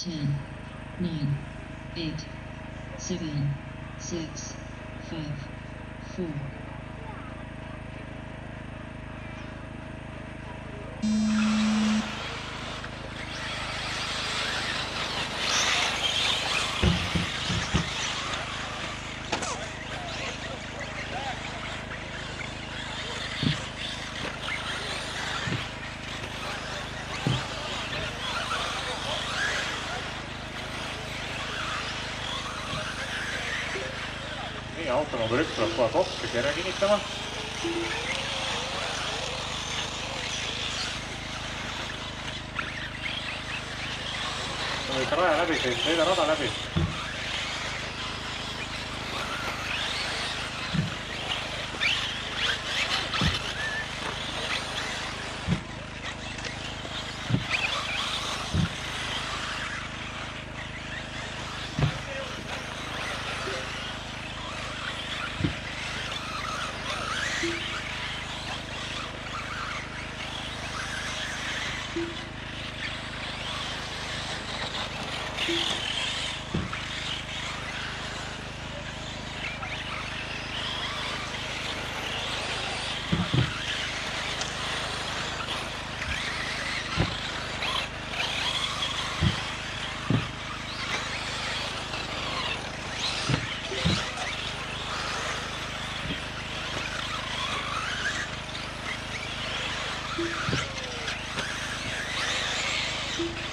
10, 9, 8, 7, 6, 5, 4. Auto number 1 tuleb kohe kokku, kes järje kinnitama. Ikka raja läbi, sõida rada läbi.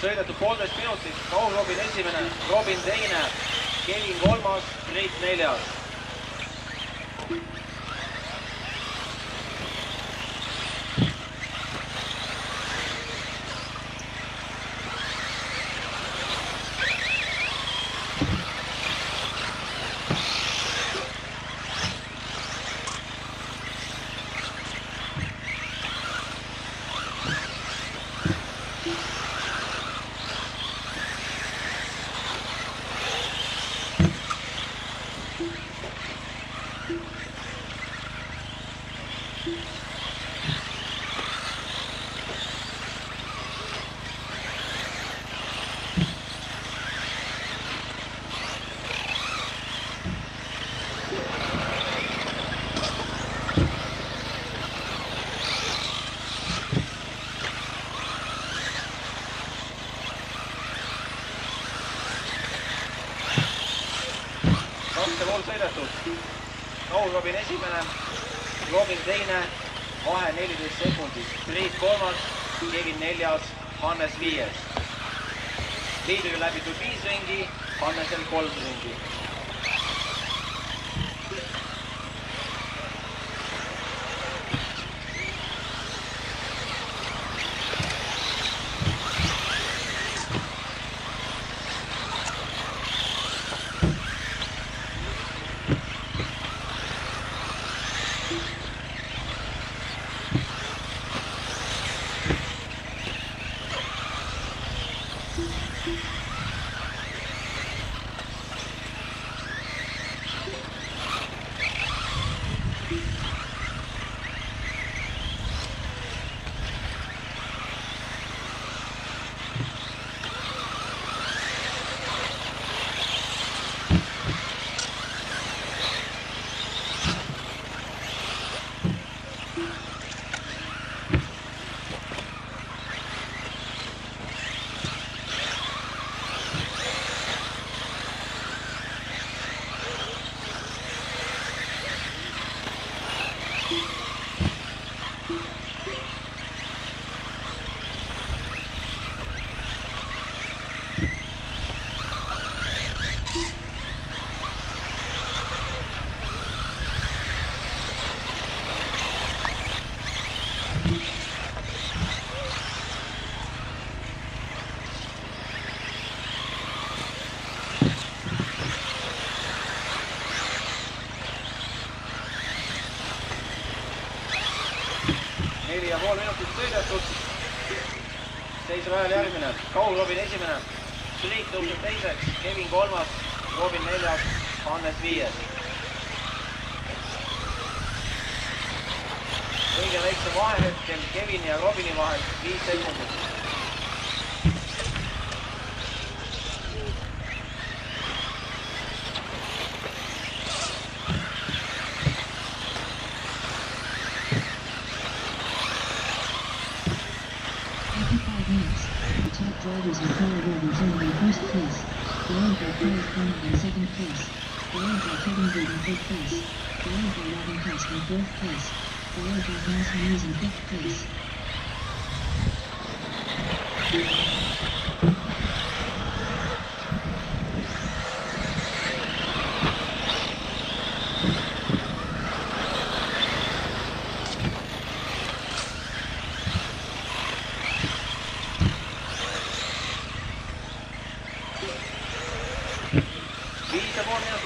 Sõidetud 1,5 minutit, Paul Robin esimene, Robin teine, Kevin kolmas, Priit neljas. Sõidetud. Paul Robin esimene, Robin teine, vahe 14 sekundit, Priit kolmas, Kevin neljas, Hannes viies. Liidril läbitud 5 ringi, Hannesel 3 ringi. Sõidetud, seis rajal järgmine, Paul Robin esimene, Priit tõuseb teiseks, Kevin kolmas, Robin neljas, Hannes viies. Kõige väiksem vahehetkel Kevini ja Robini vahel 5 sekundit. Rovers and Color Rovers only in first place, followed by Kenneth Corning in second place, followed by Kevin Good in third place, followed by Robin Husk in fourth place, followed by Hans Hughes in fifth place.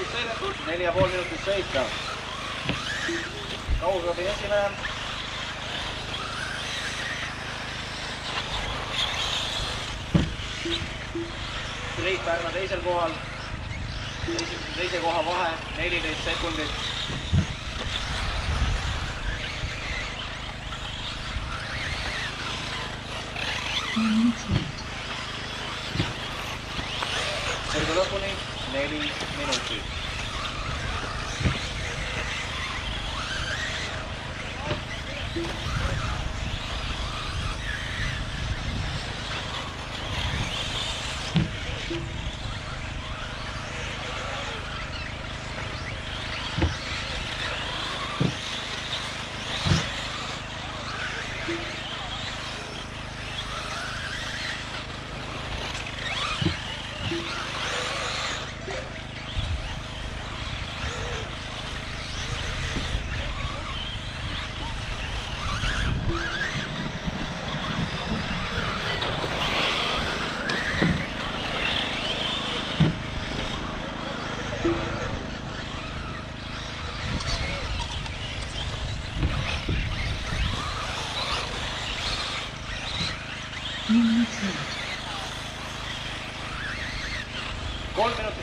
Sõidetud, 4,5 minutit sõita. Kaugõbi esimene. Priit Pärna teisel kohal. Teise koha vahe, 14 sekundit. Sõidu lõpuni 4 minutit.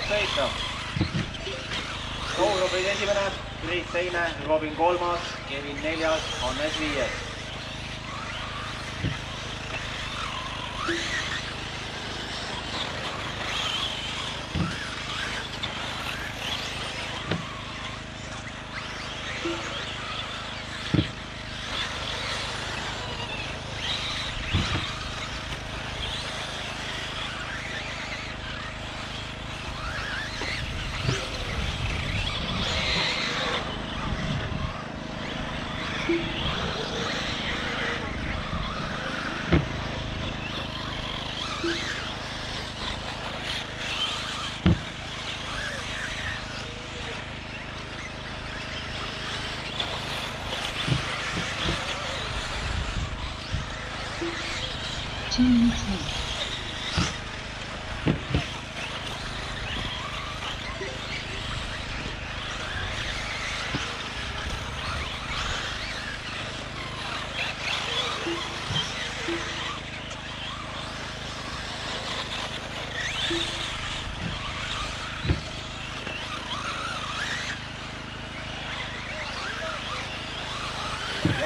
Sõita. Kaugõbi esimene, Priit teine, Robin kolmas, Kevin neljas, Hannes viies.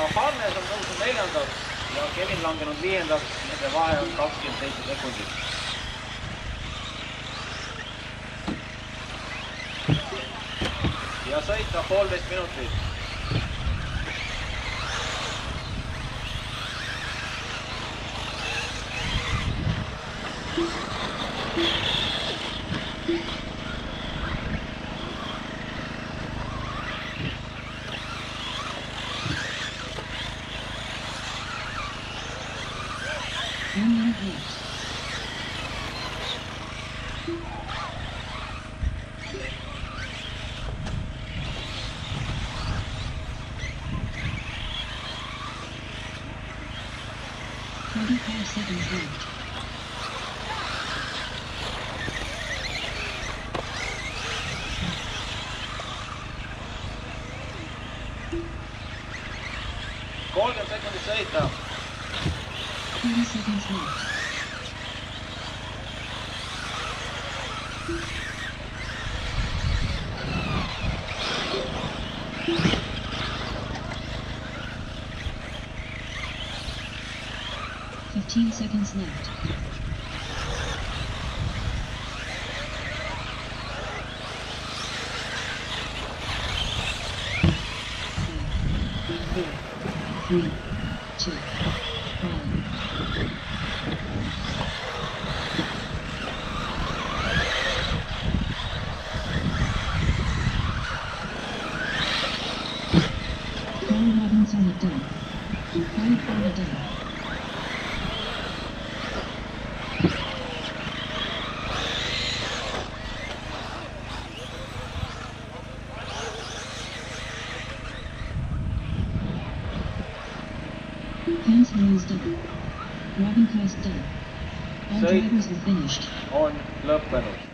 Ja Hannes on tõusnud neljandaks ja Kevin langenud viiendaks, nende vahe on 27 sekundit. Ja sõita 1,5 minutit. Seconds left. sekundit sõita. 30 seconds left. Seconds left. 5, 4, 3, 2, 1. Robinson done. Qualifier done. Hans Rose done. Robin Coast done. All Sõit drivers are finished. on lõppenud.